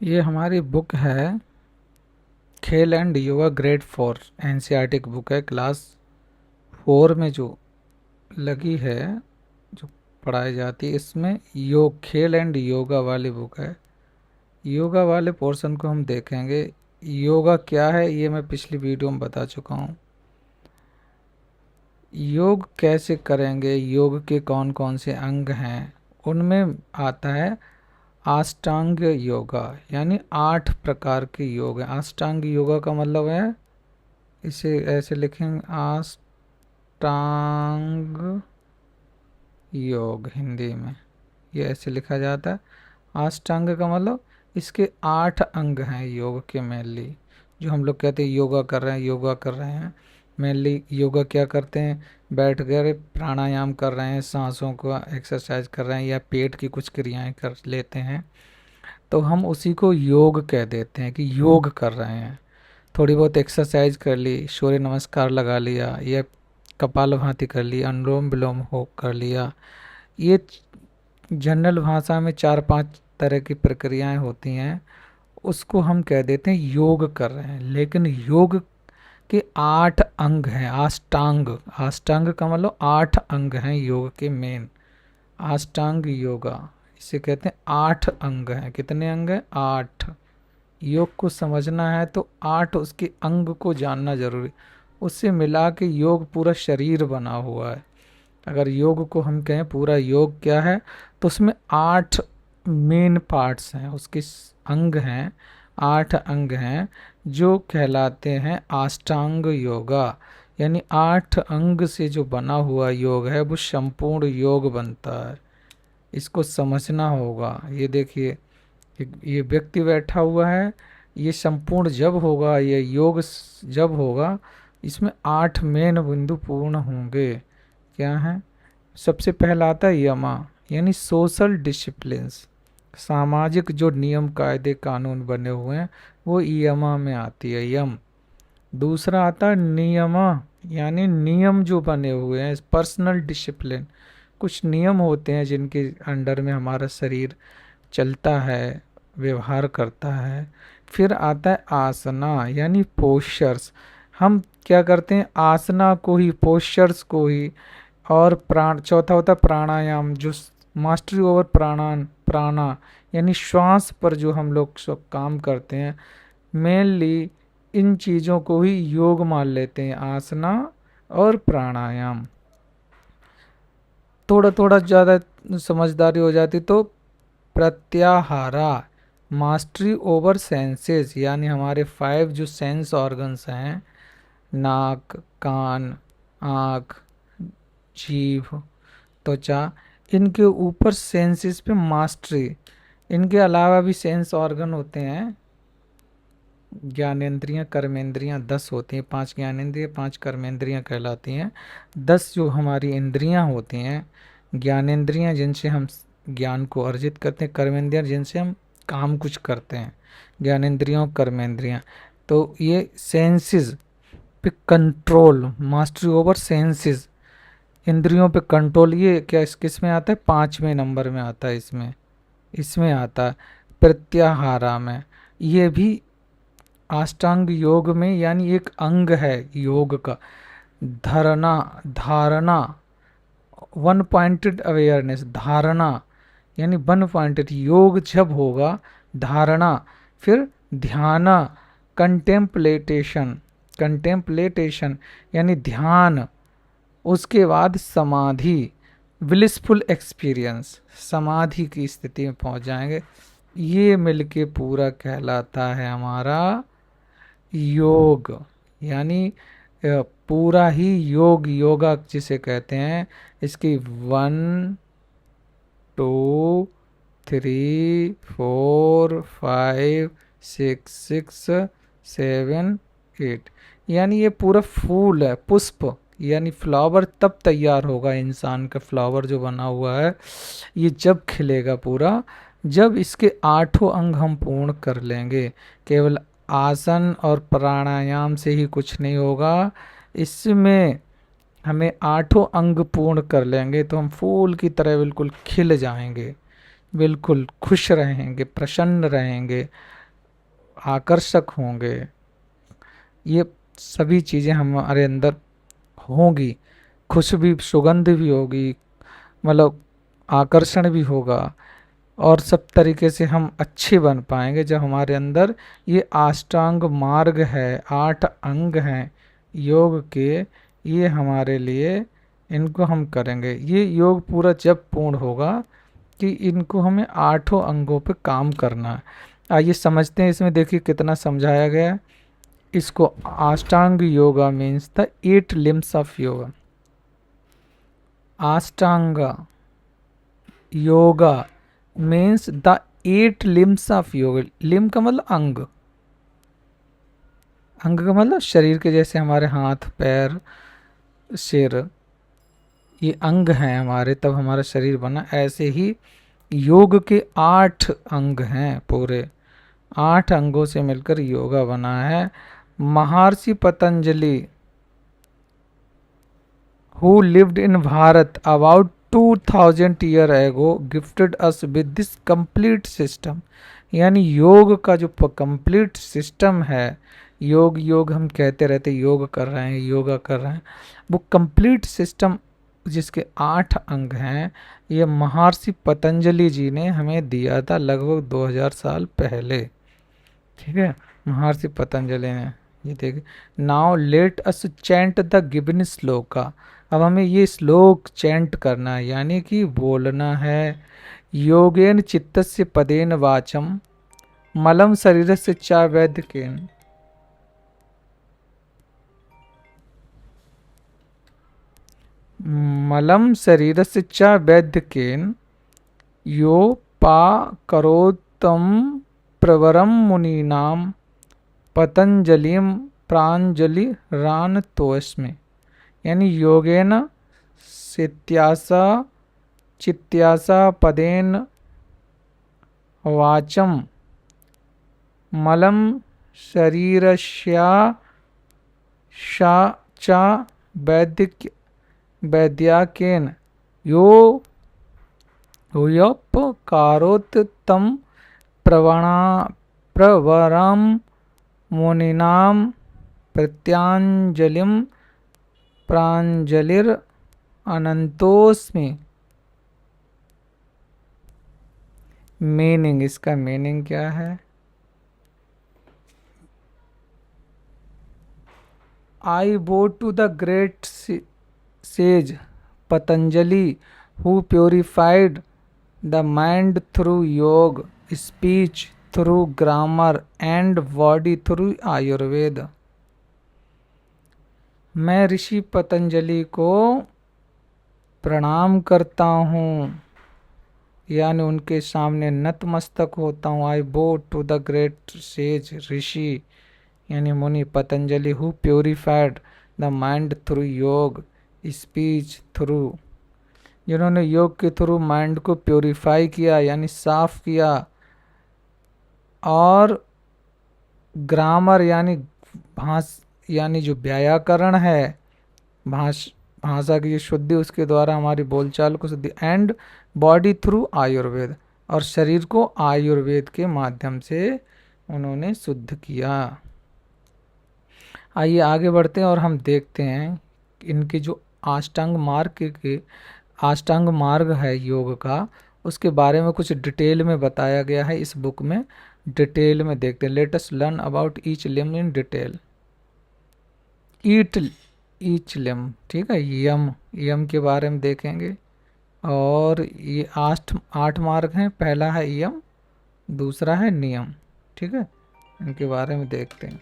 ये हमारी बुक है खेल एंड योगा ग्रेड 4 एनसीईआरटी की बुक है। क्लास 4 में जो लगी है, जो पढ़ाई जाती है, इसमें योग खेल एंड योगा वाली बुक है। योगा वाले पोर्शन को हम देखेंगे। योगा क्या है ये मैं पिछली वीडियो में बता चुका हूँ। योग कैसे करेंगे, योग के कौन कौन से अंग हैं, उनमें आता है अष्टांग योगा। यानी 8 प्रकार के योग है। अष्टांग योगा का मतलब है, इसे ऐसे लिखेंगे, अष्टांग योग हिंदी में ये ऐसे लिखा जाता है। अष्टांग का मतलब इसके 8 अंग हैं योग के मेनली। जो हम लोग कहते हैं योगा कर रहे हैं, योगा कर रहे हैं, मेनली योगा क्या करते हैं, बैठ कर प्राणायाम कर रहे हैं, सांसों को एक्सरसाइज कर रहे हैं, या पेट की कुछ क्रियाएं कर लेते हैं, तो हम उसी को योग कह देते हैं कि योग कर रहे हैं। थोड़ी बहुत एक्सरसाइज कर ली, सूर्य नमस्कार लगा लिया, या कपालभाति कर ली, अनुलोम विलोम हो कर लिया, ये जनरल भाषा में 4-5 तरह की प्रक्रियाएं होती हैं, उसको हम कह देते हैं योग कर रहे हैं। लेकिन योग के 8 अंग हैं। अष्टांग, अष्टांग का मतलब 8 अंग हैं योग के मेन। अष्टांग योगा इसे कहते हैं। 8 अंग हैं। कितने अंग हैं? 8। योग को समझना है तो 8 उसके अंग को जानना जरूरी। उससे मिला के योग पूरा शरीर बना हुआ है। अगर योग को हम कहें पूरा योग क्या है, तो उसमें 8 मेन पार्ट्स हैं, उसके अंग हैं, 8 अंग हैं, जो कहलाते हैं अष्टांग योगा। यानी 8 अंग से जो बना हुआ योग है वो संपूर्ण योग बनता है। इसको समझना होगा। ये देखिए, ये व्यक्ति बैठा हुआ है, ये संपूर्ण जब होगा, ये योग जब होगा, इसमें 8 मेन बिंदु पूर्ण होंगे। क्या है? सबसे पहला आता है यमा, यानी सोशल डिसिप्लिन्स। सामाजिक जो नियम कायदे कानून बने हुए हैं वो यमा में आती है, यम। दूसरा आता है नियमा, यानी नियम जो बने हुए हैं, पर्सनल डिसिप्लिन। कुछ नियम होते हैं जिनके अंडर में हमारा शरीर चलता है, व्यवहार करता है। फिर आता है आसना, यानी पोस्चर्स। हम क्या करते हैं, आसना को ही, पोस्चर्स को ही। और चौथा होता है प्राणायाम, जो मास्टरी ओवर प्राणा, यानी श्वास पर जो हम लोग सब काम करते हैं, मेनली इन चीज़ों को ही योग मान लेते हैं, आसना और प्राणायाम। थोड़ा थोड़ा ज़्यादा समझदारी हो जाती तो प्रत्याहारा, मास्टरी ओवर सेंसेस, यानी हमारे 5 जो सेंस ऑर्गन्स हैं, नाक, कान, आँख, जीभ, त्वचा, इनके ऊपर सेंसेस पे मास्टरी। इनके अलावा भी सेंस ऑर्गन होते हैं, ज्ञानेंद्रियां, कर्मेंद्रियां 10 होती हैं। 5 ज्ञानेंद्रिय, 5 कर्मेंद्रियां कहलाती हैं। 10 जो हमारी इंद्रियां होती हैं, ज्ञानेंद्रियां जिनसे हम ज्ञान को अर्जित करते हैं, कर्मेंद्रियां जिनसे हम काम कुछ करते हैं, ज्ञानेंद्रियों, कर्मेंद्रियां। तो ये सेंसेस पे कंट्रोल, मास्टरी ओवर सेंसेस, इंद्रियों पे कंट्रोल, ये क्या किस में आता है? 5वें नंबर में आता है। इसमें इसमें आता है प्रत्याहारा में। ये भी अष्टांग योग में, यानी एक अंग है योग का। धारणा, धारणा, वन पॉइंटेड अवेयरनेस, धारणा यानी वन पॉइंटेड। योग जब होगा, धारणा, फिर ध्यान, कंटेम्पलेटेशन, कंटेम्पलेटेशन यानी ध्यान, उसके बाद समाधि, ब्लिसफुल एक्सपीरियंस, समाधि की स्थिति में पहुंच जाएंगे। ये मिलके पूरा कहलाता है हमारा योग। यानी पूरा ही योग, योगा जिसे कहते हैं। इसकी 1 2 3 4 5 6 6 7 8, यानी ये पूरा फूल है, पुष्प, यानी फ्लावर तब तैयार होगा। इंसान का फ्लावर जो बना हुआ है, ये जब खिलेगा पूरा, जब इसके 8 अंग हम पूर्ण कर लेंगे। केवल आसन और प्राणायाम से ही कुछ नहीं होगा, इसमें हमें 8 अंग पूर्ण कर लेंगे तो हम फूल की तरह बिल्कुल खिल जाएंगे। बिल्कुल खुश रहेंगे, प्रसन्न रहेंगे, आकर्षक होंगे। ये सभी चीज़ें हमारे अंदर होंगी। खुश भी, सुगंध भी होगी, मतलब आकर्षण भी होगा, और सब तरीके से हम अच्छे बन पाएंगे जब हमारे अंदर ये अष्टांग मार्ग है, 8 अंग हैं योग के। ये हमारे लिए, इनको हम करेंगे। ये योग पूरा जब पूर्ण होगा कि इनको हमें 8 अंगों पे काम करना है। आइए समझते हैं इसमें, देखिए कितना समझाया गया है इसको। Ashtanga yoga means the 8 limbs of yoga. Ashtanga yoga means the 8 limbs of yoga. Limb का मतलब अंग, अंग का मतलब शरीर के जैसे हमारे हाथ, पैर, सिर, ये अंग हैं हमारे, तब हमारा शरीर बना। ऐसे ही योग के 8 अंग हैं पूरे, 8 अंगों से मिलकर योगा बना है। महर्षि Patanjali who lived in Bharat about 2000 year ago gifted us with this complete system। यानी योग का जो कंप्लीट सिस्टम है, योग योग हम कहते रहते, योग कर रहे हैं, योगा कर रहे हैं, वो कंप्लीट सिस्टम जिसके 8 अंग हैं, ये महर्षि पतंजलि जी ने हमें दिया था लगभग 2000 साल पहले। ठीक है, महर्षि पतंजलि ने। ये देखिए, now let us chant the given shloka. अब हमें ये श्लोक चैंट करना है, यानी कि बोलना है। योगेन चित्तस्य पदेन वाचम मलम शरीरस्य च वैद्यकेन। मलम शरीरस्य च वैद्यकेन यो पा करोतम प्रवरम मुनीनाम पतंजलिम प्रांजलि रान तोस्मे। यानी योगेन सित्यासा चित्यासा पदेन वाचम मलम शरीरस्या शा चा वैद्याकेन यो योपकारोत्तम प्रवणा प्रवरम मुनिनाम प्रत्यांजलिम प्रांजलिर अनंतोस्मि। मीनिंग, इसका मीनिंग क्या है? I bow to the great sage Patanjali who purified the mind through yoga, speech through grammar and body through Ayurveda. मैं ऋषि पतंजलि को प्रणाम करता हूँ, यानी उनके सामने नतमस्तक होता हूँ। आई bow to the great says, ऋषि यानी मुनि, Patanjali who purified the mind through yoga, speech through, जिन्होंने योग के थ्रू माइंड को प्योरीफाई किया यानी साफ किया, और ग्रामर यानी यानी जो व्याकरण है, भाषा की शुद्धि, उसके द्वारा हमारी बोलचाल को शुद्धि, एंड बॉडी थ्रू आयुर्वेद, और शरीर को आयुर्वेद के माध्यम से उन्होंने शुद्ध किया। आइए आगे बढ़ते हैं और हम देखते हैं इनके जो अष्टांग मार्ग है योग का, उसके बारे में कुछ डिटेल में बताया गया है इस बुक में। डिटेल में देखते हैं। Let us learn about each limb in detail. Each limb, ठीक है। यम के बारे में देखेंगे, और ये 8 मार्ग हैं। पहला है यम, दूसरा है नियम, ठीक है। इनके बारे में देखते हैं।